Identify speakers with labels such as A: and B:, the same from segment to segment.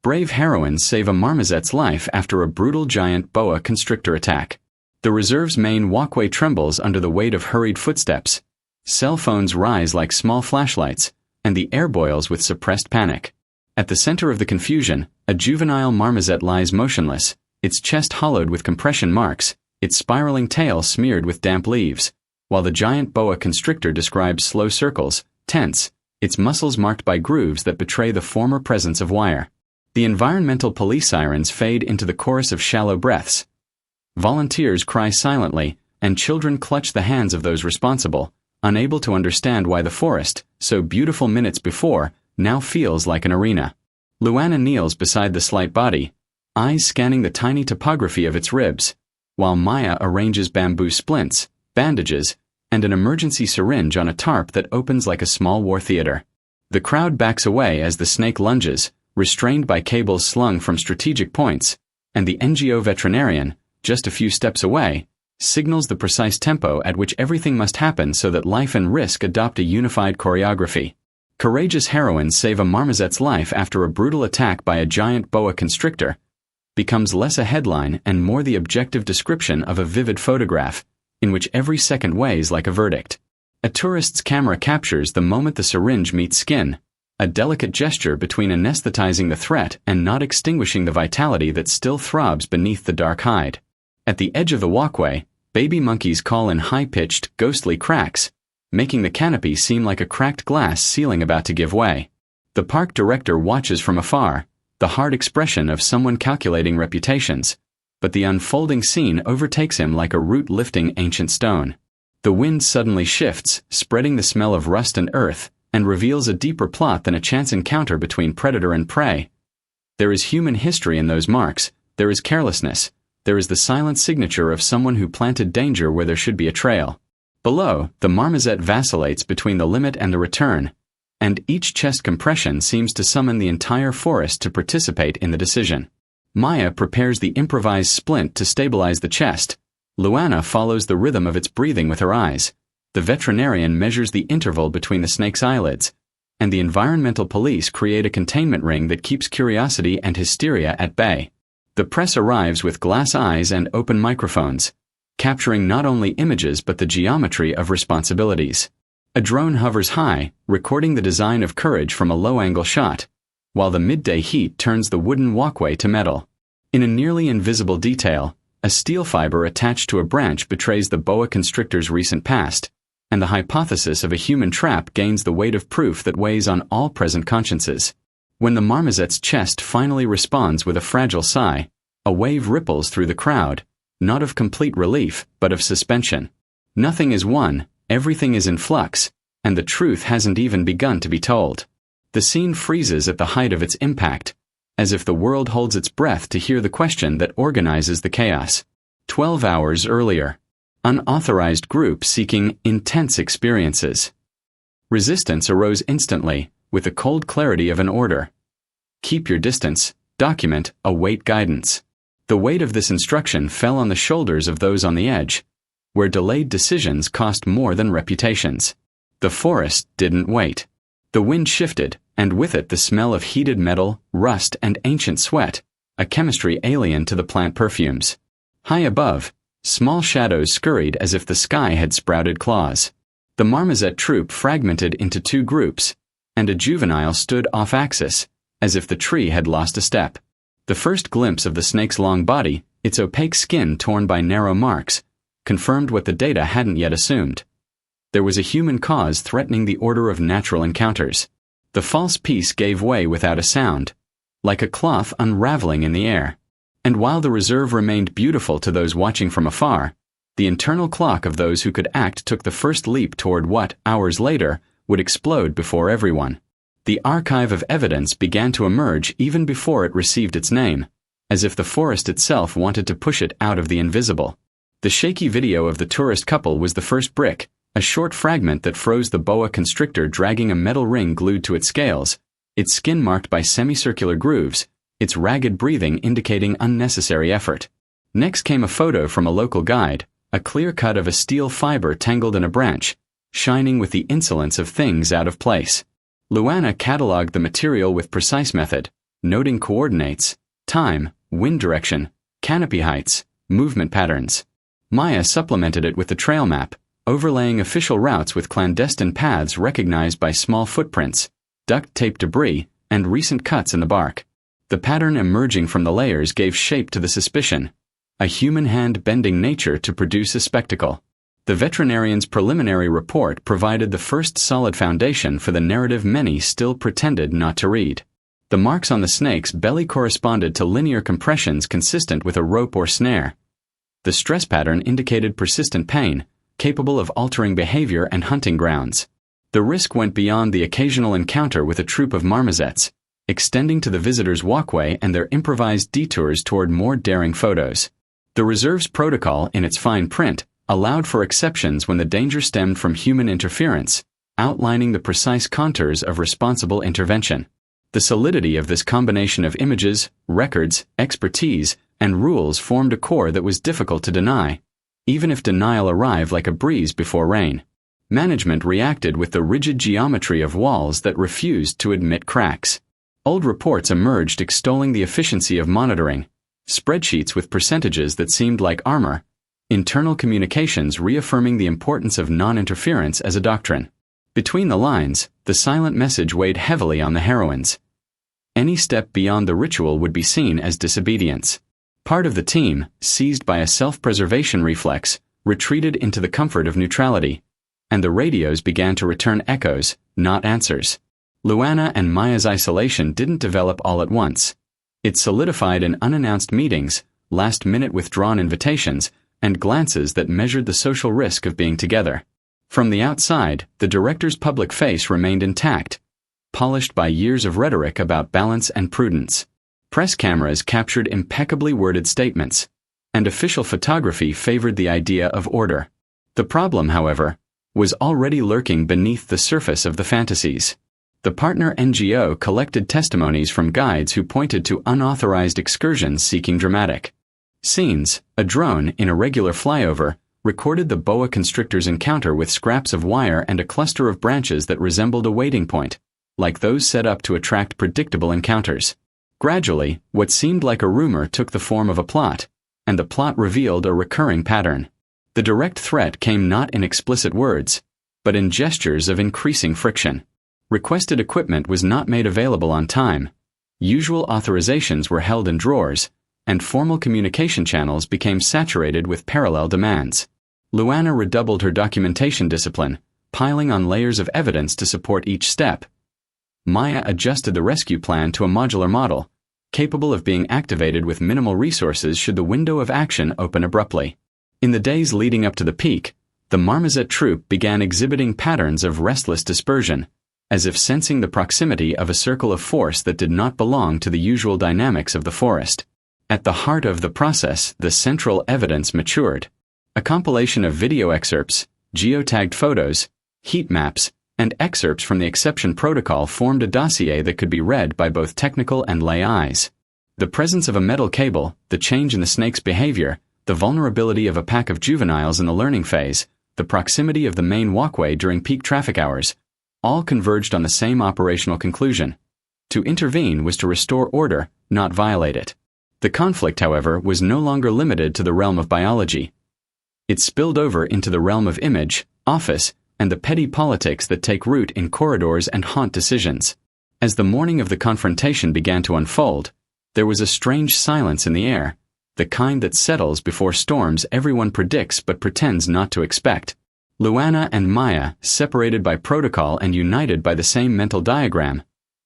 A: Brave heroines save a marmoset's life after a brutal giant boa constrictor attack. The reserve's main walkway trembles under the weight of hurried footsteps. Cell phones rise like small flashlights, and the air boils with suppressed panic. At the center of the confusion, a juvenile marmoset lies motionless, its chest hollowed with compression marks, its spiraling tail smeared with damp leaves, while the giant boa constrictor describes slow circles, tense, its muscles marked by grooves that betray the former presence of wire. The environmental police sirens fade into the chorus of shallow breaths. Volunteers cry silently, and children clutch the hands of those responsible, unable to understand why the forest, so beautiful minutes before, now feels like an arena. Luana kneels beside the slight body, eyes scanning the tiny topography of its ribs, while Maya arranges bamboo splints, bandages, and an emergency syringe on a tarp that opens like a small war theater. The crowd backs away as the snake lunges, restrained by cables slung from strategic points, and the NGO veterinarian, just a few steps away, signals the precise tempo at which everything must happen so that life and risk adopt a unified choreography. Courageous heroines save a marmoset's life after a brutal attack by a giant boa constrictor becomes less a headline and more the objective description of a vivid photograph, in which every second weighs like a verdict. A tourist's camera captures the moment the syringe meets skin, a delicate gesture between anesthetizing the threat and not extinguishing the vitality that still throbs beneath the dark hide. At the edge of the walkway, baby monkeys call in high-pitched, ghostly cracks, making the canopy seem like a cracked glass ceiling about to give way. The park director watches from afar, the hard expression of someone calculating reputations, but the unfolding scene overtakes him like a root-lifting ancient stone. The wind suddenly shifts, spreading the smell of rust and earth, and reveals a deeper plot than a chance encounter between predator and prey. There is human history in those marks, there is carelessness, there is the silent signature of someone who planted danger where there should be a trail. Below, the marmoset vacillates between the limit and the return, and each chest compression seems to summon the entire forest to participate in the decision. Maya prepares the improvised splint to stabilize the chest. Luana follows the rhythm of its breathing with her eyes. The veterinarian measures the interval between the snake's eyelids, and the environmental police create a containment ring that keeps curiosity and hysteria at bay. The press arrives with glass eyes and open microphones, capturing not only images but the geometry of responsibilities. A drone hovers high, recording the design of courage from a low-angle shot, while the midday heat turns the wooden walkway to metal. In a nearly invisible detail, a steel fiber attached to a branch betrays the boa constrictor's recent past, and the hypothesis of a human trap gains the weight of proof that weighs on all present consciences. When the marmoset's chest finally responds with a fragile sigh, a wave ripples through the crowd, not of complete relief, but of suspension. Nothing is won, everything is in flux, and the truth hasn't even begun to be told. The scene freezes at the height of its impact, as if the world holds its breath to hear the question that organizes the chaos. 12 hours earlier. Unauthorized group seeking intense experiences. Resistance arose instantly, with the cold clarity of an order. Keep your distance, document, await guidance. The weight of this instruction fell on the shoulders of those on the edge, where delayed decisions cost more than reputations. The forest didn't wait. The wind shifted, and with it the smell of heated metal, rust, and ancient sweat, a chemistry alien to the plant perfumes. High above, small shadows scurried as if the sky had sprouted claws. The marmoset troop fragmented into two groups, and a juvenile stood off-axis, as if the tree had lost a step. The first glimpse of the snake's long body, its opaque skin torn by narrow marks, confirmed what the data hadn't yet assumed. There was a human cause threatening the order of natural encounters. The false peace gave way without a sound, like a cloth unraveling in the air. And while the reserve remained beautiful to those watching from afar, the internal clock of those who could act took the first leap toward what, hours later, would explode before everyone. The archive of evidence began to emerge even before it received its name, as if the forest itself wanted to push it out of the invisible. The shaky video of the tourist couple was the first brick, a short fragment that froze the boa constrictor dragging a metal ring glued to its scales, its skin marked by semicircular grooves, its ragged breathing indicating unnecessary effort. Next came a photo from a local guide, a clear cut of a steel fiber tangled in a branch, shining with the insolence of things out of place. Luana catalogued the material with precise method, noting coordinates, time, wind direction, canopy heights, movement patterns. Maya supplemented it with the trail map, overlaying official routes with clandestine paths recognized by small footprints, duct-tape debris, and recent cuts in the bark. The pattern emerging from the layers gave shape to the suspicion, a human hand bending nature to produce a spectacle. The veterinarian's preliminary report provided the first solid foundation for the narrative many still pretended not to read. The marks on the snake's belly corresponded to linear compressions consistent with a rope or snare. The stress pattern indicated persistent pain, capable of altering behavior and hunting grounds. The risk went beyond the occasional encounter with a troop of marmosets, extending to the visitor's walkway and their improvised detours toward more daring photos. The reserve's protocol, in its fine print, allowed for exceptions when the danger stemmed from human interference, outlining the precise contours of responsible intervention. The solidity of this combination of images, records, expertise, and rules formed a core that was difficult to deny, even if denial arrived like a breeze before rain. Management reacted with the rigid geometry of walls that refused to admit cracks. Old reports emerged extolling the efficiency of monitoring, spreadsheets with percentages that seemed like armor, internal communications reaffirming the importance of non-interference as a doctrine. Between the lines, the silent message weighed heavily on the heroines. Any step beyond the ritual would be seen as disobedience. Part of the team, seized by a self-preservation reflex, retreated into the comfort of neutrality, and the radios began to return echoes, not answers. Luana and Maya's isolation didn't develop all at once. It solidified in unannounced meetings, last-minute withdrawn invitations, and glances that measured the social risk of being together. From the outside, the director's public face remained intact, polished by years of rhetoric about balance and prudence. Press cameras captured impeccably worded statements, and official photography favored the idea of order. The problem, however, was already lurking beneath the surface of the fantasies. The partner NGO collected testimonies from guides who pointed to unauthorized excursions seeking dramatic scenes. A drone, in a regular flyover, recorded the boa constrictor's encounter with scraps of wire and a cluster of branches that resembled a waiting point, like those set up to attract predictable encounters. Gradually, what seemed like a rumor took the form of a plot, and the plot revealed a recurring pattern. The direct threat came not in explicit words, but in gestures of increasing friction. Requested equipment was not made available on time, usual authorizations were held in drawers, and formal communication channels became saturated with parallel demands. Luana redoubled her documentation discipline, piling on layers of evidence to support each step. Maya adjusted the rescue plan to a modular model, capable of being activated with minimal resources should the window of action open abruptly. In the days leading up to the peak, the marmoset troop began exhibiting patterns of restless dispersion, as if sensing the proximity of a circle of force that did not belong to the usual dynamics of the forest. At the heart of the process, the central evidence matured. A compilation of video excerpts, geotagged photos, heat maps, and excerpts from the exception protocol formed a dossier that could be read by both technical and lay eyes. The presence of a metal cable, the change in the snake's behavior, the vulnerability of a pack of juveniles in the learning phase, the proximity of the main walkway during peak traffic hours, all converged on the same operational conclusion. To intervene was to restore order, not violate it. The conflict, however, was no longer limited to the realm of biology. It spilled over into the realm of image, office, and the petty politics that take root in corridors and haunt decisions. As the morning of the confrontation began to unfold, there was a strange silence in the air, the kind that settles before storms everyone predicts but pretends not to expect. Luana and Maya, separated by protocol and united by the same mental diagram,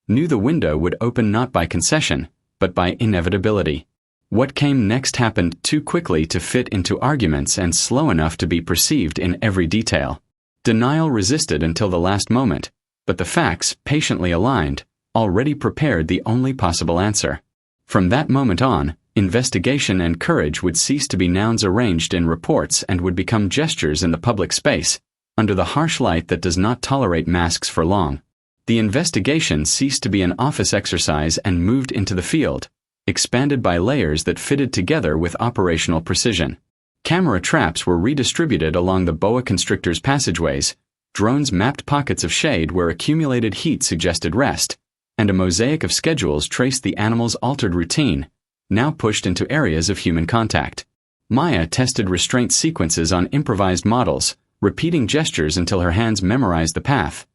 A: knew the window would open not by concession, but by inevitability. What came next happened too quickly to fit into arguments and slow enough to be perceived in every detail. Denial resisted until the last moment, but the facts, patiently aligned, already prepared the only possible answer. From that moment on, investigation and courage would cease to be nouns arranged in reports and would become gestures in the public space, under the harsh light that does not tolerate masks for long. The investigation ceased to be an office exercise and moved into the field, expanded by layers that fitted together with operational precision. Camera traps were redistributed along the boa constrictor's passageways, drones mapped pockets of shade where accumulated heat suggested rest, and a mosaic of schedules traced the animal's altered routine, now pushed into areas of human contact. Maya tested restraint sequences on improvised models, repeating gestures until her hands memorized the path.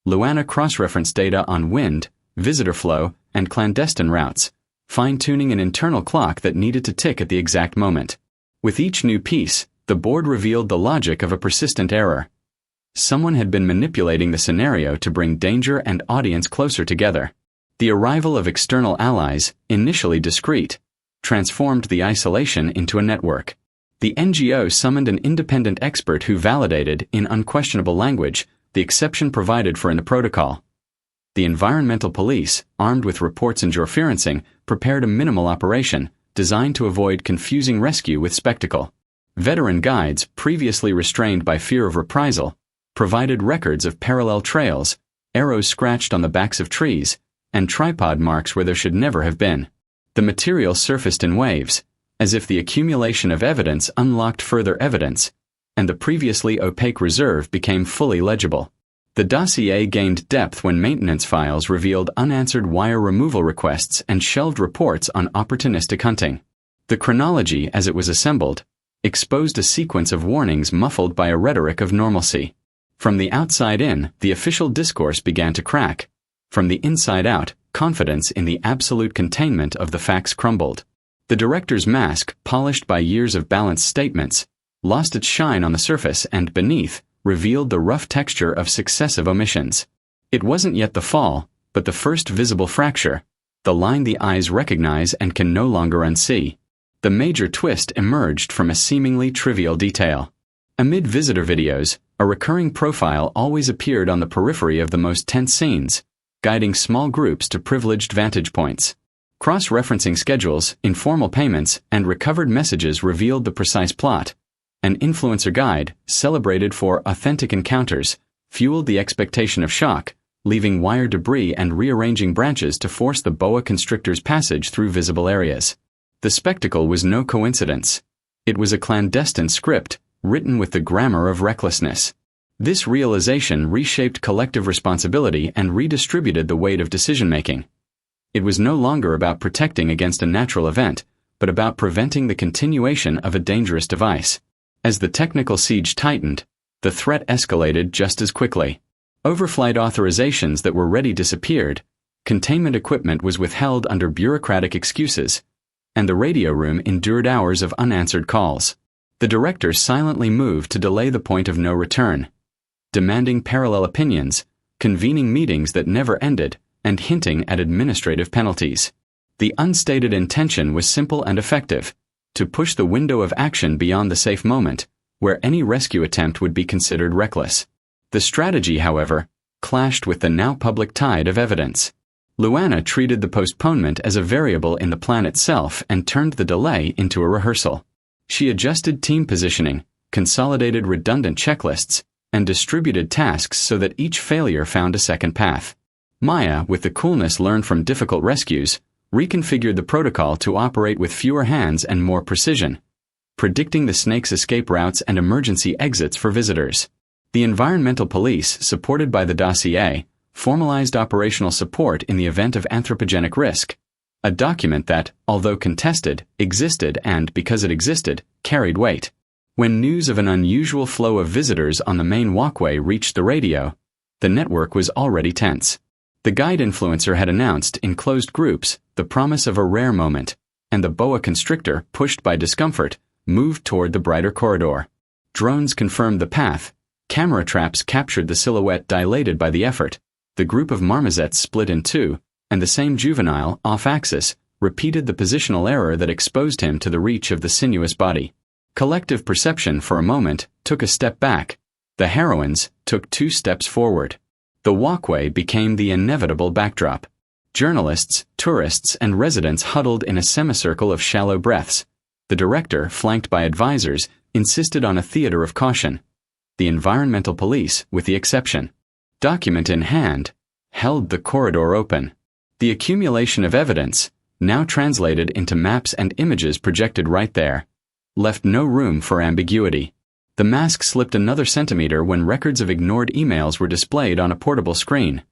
A: Luana cross-referenced data on wind, visitor flow, and clandestine routes, fine-tuning an internal clock that needed to tick at the exact moment. With each new piece, the board revealed the logic of a persistent error. Someone had been manipulating the scenario to bring danger and audience closer together. The arrival of external allies, initially discreet, transformed the isolation into a network. The NGO summoned an independent expert who validated, in unquestionable language, the exception provided for in the protocol. The environmental police, armed with reports and georeferencing, prepared a minimal operation, designed to avoid confusing rescue with spectacle. Veteran guides, previously restrained by fear of reprisal, provided records of parallel trails, arrows scratched on the backs of trees, and tripod marks where there should never have been. The material surfaced in waves, as if the accumulation of evidence unlocked further evidence, and the previously opaque reserve became fully legible. The dossier gained depth when maintenance files revealed unanswered wire removal requests and shelved reports on opportunistic hunting. The chronology, as it was assembled, exposed a sequence of warnings muffled by a rhetoric of normalcy. From the outside in, the official discourse began to crack. From the inside out, confidence in the absolute containment of the facts crumbled. The director's mask, polished by years of balanced statements, lost its shine on the surface and, beneath, revealed the rough texture of successive omissions. It wasn't yet the fall, but the first visible fracture, the line the eyes recognize and can no longer unsee. The major twist emerged from a seemingly trivial detail. Amid visitor videos, a recurring profile always appeared on the periphery of the most tense scenes, guiding small groups to privileged vantage points. Cross-referencing schedules, informal payments, and recovered messages revealed the precise plot. An influencer guide, celebrated for authentic encounters, fueled the expectation of shock, leaving wire debris and rearranging branches to force the boa constrictor's passage through visible areas. The spectacle was no coincidence. It was a clandestine script, written with the grammar of recklessness. This realization reshaped collective responsibility and redistributed the weight of decision-making. It was no longer about protecting against a natural event, but about preventing the continuation of a dangerous device. As the technical siege tightened, the threat escalated just as quickly. Overflight authorizations that were ready disappeared, containment equipment was withheld under bureaucratic excuses, and the radio room endured hours of unanswered calls. The director silently moved to delay the point of no return, demanding parallel opinions, convening meetings that never ended, and hinting at administrative penalties. The unstated intention was simple and effective: to push the window of action beyond the safe moment, where any rescue attempt would be considered reckless. The strategy, however, clashed with the now public tide of evidence. Luana treated the postponement as a variable in the plan itself and turned the delay into a rehearsal. She adjusted team positioning, consolidated redundant checklists, and distributed tasks so that each failure found a second path. Maya, with the coolness learned from difficult rescues, reconfigured the protocol to operate with fewer hands and more precision, predicting the snake's escape routes and emergency exits for visitors. The environmental police, supported by the dossier, formalized operational support in the event of anthropogenic risk, a document that, although contested, existed and, because it existed, carried weight. When news of an unusual flow of visitors on the main walkway reached the radio, the network was already tense. The guide influencer had announced, in closed groups, the promise of a rare moment, and the boa constrictor, pushed by discomfort, moved toward the brighter corridor. Drones confirmed the path, camera traps captured the silhouette dilated by the effort, the group of marmosets split in two, and the same juvenile, off-axis, repeated the positional error that exposed him to the reach of the sinuous body. Collective perception, for a moment, took a step back. The heroines took 2 steps forward. The walkway became the inevitable backdrop. Journalists, tourists, and residents huddled in a semicircle of shallow breaths. The director, flanked by advisors, insisted on a theater of caution. The environmental police, with the exception, document in hand, held the corridor open. The accumulation of evidence, now translated into maps and images projected right there, left no room for ambiguity. The mask slipped another centimeter when records of ignored emails were displayed on a portable screen.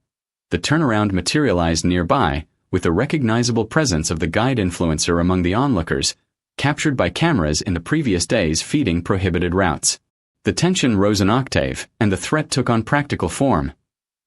A: The turnaround materialized nearby, with the recognizable presence of the guide influencer among the onlookers, captured by cameras in the previous days feeding prohibited routes. The tension rose an octave, and the threat took on practical form.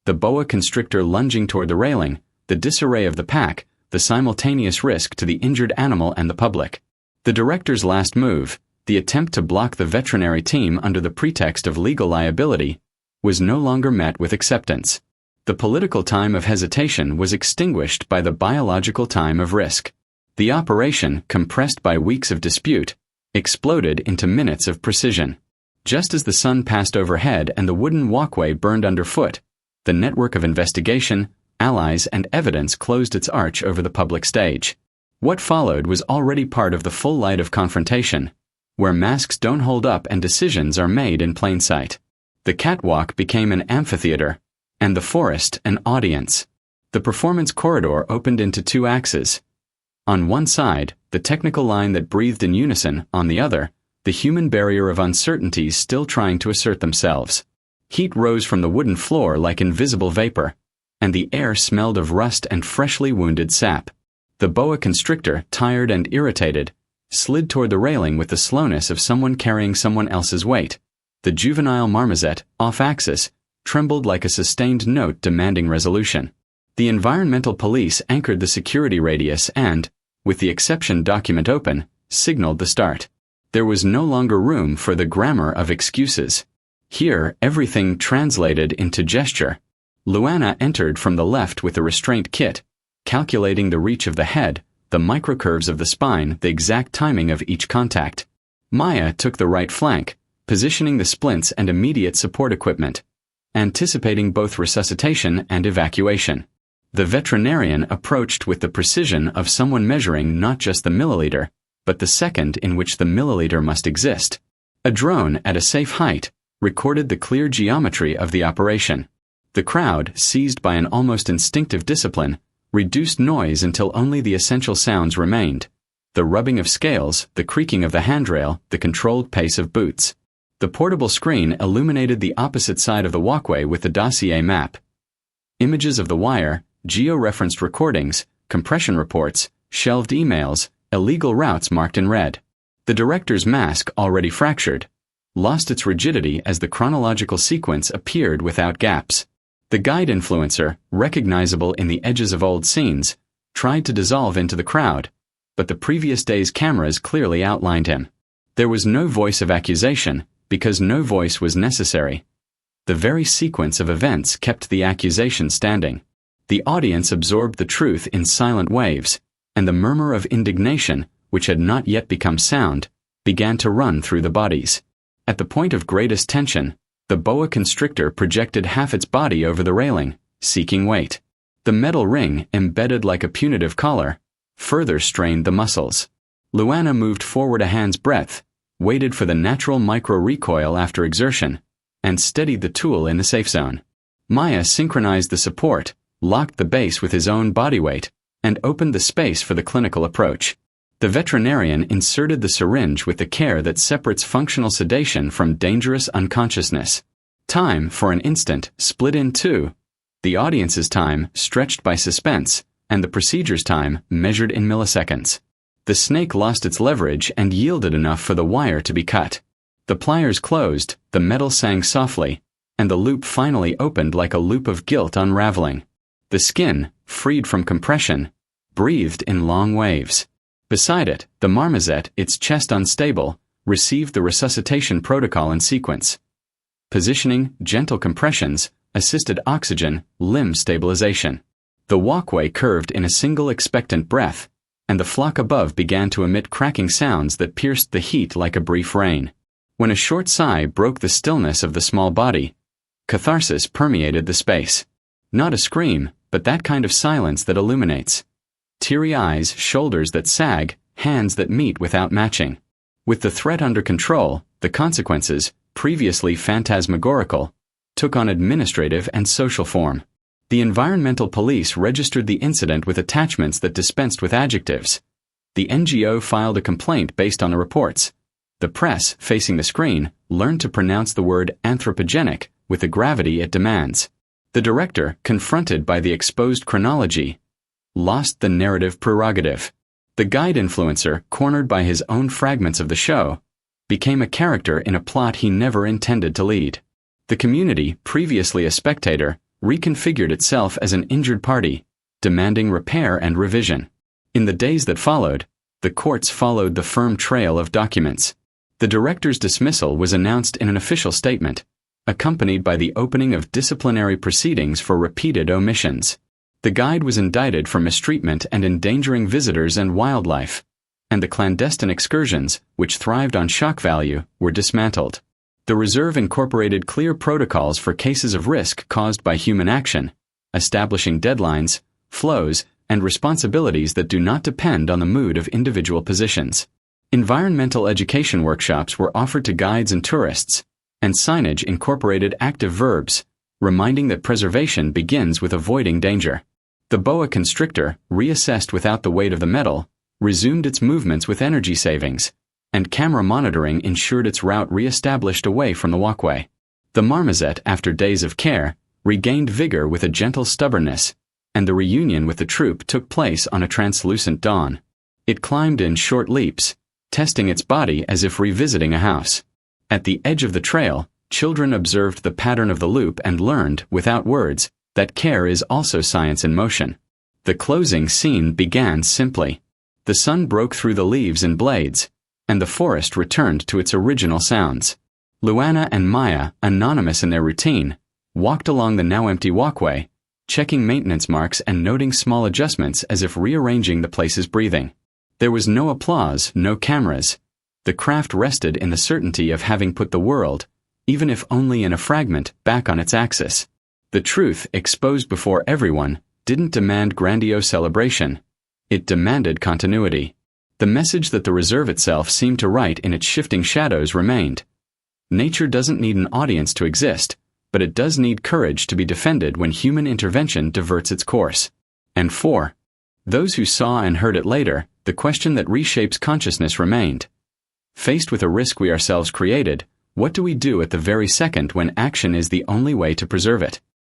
A: The boa constrictor lunging toward the railing, the disarray of the pack, the simultaneous risk to the injured animal and the public. The director's last move, the attempt to block the veterinary team under the pretext of legal liability, was no longer met with acceptance. The political time of hesitation was extinguished by the biological time of risk. The operation, compressed by weeks of dispute, exploded into minutes of precision. Just as the sun passed overhead and the wooden walkway burned underfoot, the network of investigation, allies, and evidence closed its arch over the public stage. What followed was already part of the full light of confrontation, where masks don't hold up and decisions are made in plain sight. The catwalk became an amphitheater, and the forest an audience. The performance corridor opened into two axes. On one side, the technical line that breathed in unison; on the other, the human barrier of uncertainties still trying to assert themselves. Heat rose from the wooden floor like invisible vapor, and the air smelled of rust and freshly wounded sap. The boa constrictor, tired and irritated, slid toward the railing with the slowness of someone carrying someone else's weight. The juvenile marmoset, off-axis, trembled like a sustained note demanding resolution. The environmental police anchored the security radius and, with the exception document open, signaled the start. There was no longer room for the grammar of excuses. Here, everything translated into gesture. Luana entered from the left with the restraint kit, calculating the reach of the head, the microcurves of the spine, the exact timing of each contact. Maya took the right flank, positioning the splints and immediate support equipment, anticipating both resuscitation and evacuation. The veterinarian approached with the precision of someone measuring not just the milliliter, but the second in which the milliliter must exist. A drone at a safe height recorded the clear geometry of the operation. The crowd, seized by an almost instinctive discipline, reduced noise until only the essential sounds remained: the rubbing of scales, the creaking of the handrail, the controlled pace of boots. The portable screen illuminated the opposite side of the walkway with the dossier map. Images of the wire, geo-referenced recordings, compression reports, shelved emails, illegal routes marked in red. The director's mask, already fractured, lost its rigidity as the chronological sequence appeared without gaps. The guide influencer, recognizable in the edges of old scenes, tried to dissolve into the crowd, but the previous day's cameras clearly outlined him. There was no voice of accusation, because no voice was necessary. The very sequence of events kept the accusation standing. The audience absorbed the truth in silent waves, and the murmur of indignation, which had not yet become sound, began to run through the bodies. At the point of greatest tension, the boa constrictor projected half its body over the railing, seeking weight. The metal ring, embedded like a punitive collar, further strained the muscles. Luana moved forward a hand's breadth, waited for the natural micro-recoil after exertion, and steadied the tool in the safe zone. Maya synchronized the support, locked the base with his own body weight, and opened the space for the clinical approach. The veterinarian inserted the syringe with the care that separates functional sedation from dangerous unconsciousness. Time, for an instant, split in two: the audience's time, stretched by suspense, and the procedure's time, measured in milliseconds. The snake lost its leverage and yielded enough for the wire to be cut. The pliers closed, the metal sang softly, and the loop finally opened like a loop of guilt unraveling. The skin, freed from compression, breathed in long waves. Beside it, the marmoset, its chest unstable, received the resuscitation protocol in sequence. Positioning, gentle compressions, assisted oxygen, limb stabilization. The walkway curved in a single expectant breath, and the flock above began to emit cracking sounds that pierced the heat like a brief rain. When a short sigh broke the stillness of the small body, catharsis permeated the space. Not a scream, but that kind of silence that illuminates. Teary eyes, shoulders that sag, hands that meet without matching. With the threat under control, the consequences, previously phantasmagorical, took on administrative and social form. The environmental police registered the incident with attachments that dispensed with adjectives. The NGO filed a complaint based on the reports. The press, facing the screen, learned to pronounce the word anthropogenic with the gravity it demands. The director, confronted by the exposed chronology, lost the narrative prerogative. The guide influencer, cornered by his own fragments of the show, became a character in a plot he never intended to lead. The community, previously a spectator, reconfigured itself as an injured party, demanding repair and revision. In the days that followed, the courts followed the firm trail of documents. The director's dismissal was announced in an official statement, accompanied by the opening of disciplinary proceedings for repeated omissions. The guide was indicted for mistreatment and endangering visitors and wildlife, and the clandestine excursions, which thrived on shock value, were dismantled. The reserve incorporated clear protocols for cases of risk caused by human action, establishing deadlines, flows, and responsibilities that do not depend on the mood of individual positions. Environmental education workshops were offered to guides and tourists, and signage incorporated active verbs, reminding that preservation begins with avoiding danger. The boa constrictor, reassessed without the weight of the metal, resumed its movements with energy savings, and camera monitoring ensured its route re-established away from the walkway. The marmoset, after days of care, regained vigor with a gentle stubbornness, and the reunion with the troop took place on a translucent dawn. It climbed in short leaps, testing its body as if revisiting a house. At the edge of the trail, children observed the pattern of the loop and learned, without words, that care is also science in motion. The closing scene began simply. The sun broke through the leaves and blades, and the forest returned to its original sounds. Luana and Maya, anonymous in their routine, walked along the now empty walkway, checking maintenance marks and noting small adjustments as if rearranging the place's breathing. There was no applause, no cameras. The craft rested in the certainty of having put the world, even if only in a fragment, back on its axis. The truth, exposed before everyone, didn't demand grandiose celebration. It demanded continuity. The message that the reserve itself seemed to write in its shifting shadows remained. Nature doesn't need an audience to exist, but it does need courage to be defended when human intervention diverts its course. And for those who saw and heard it later, the question that reshapes consciousness remained. Faced with a risk we ourselves created, what do we do at the very second when action is the only way to preserve it?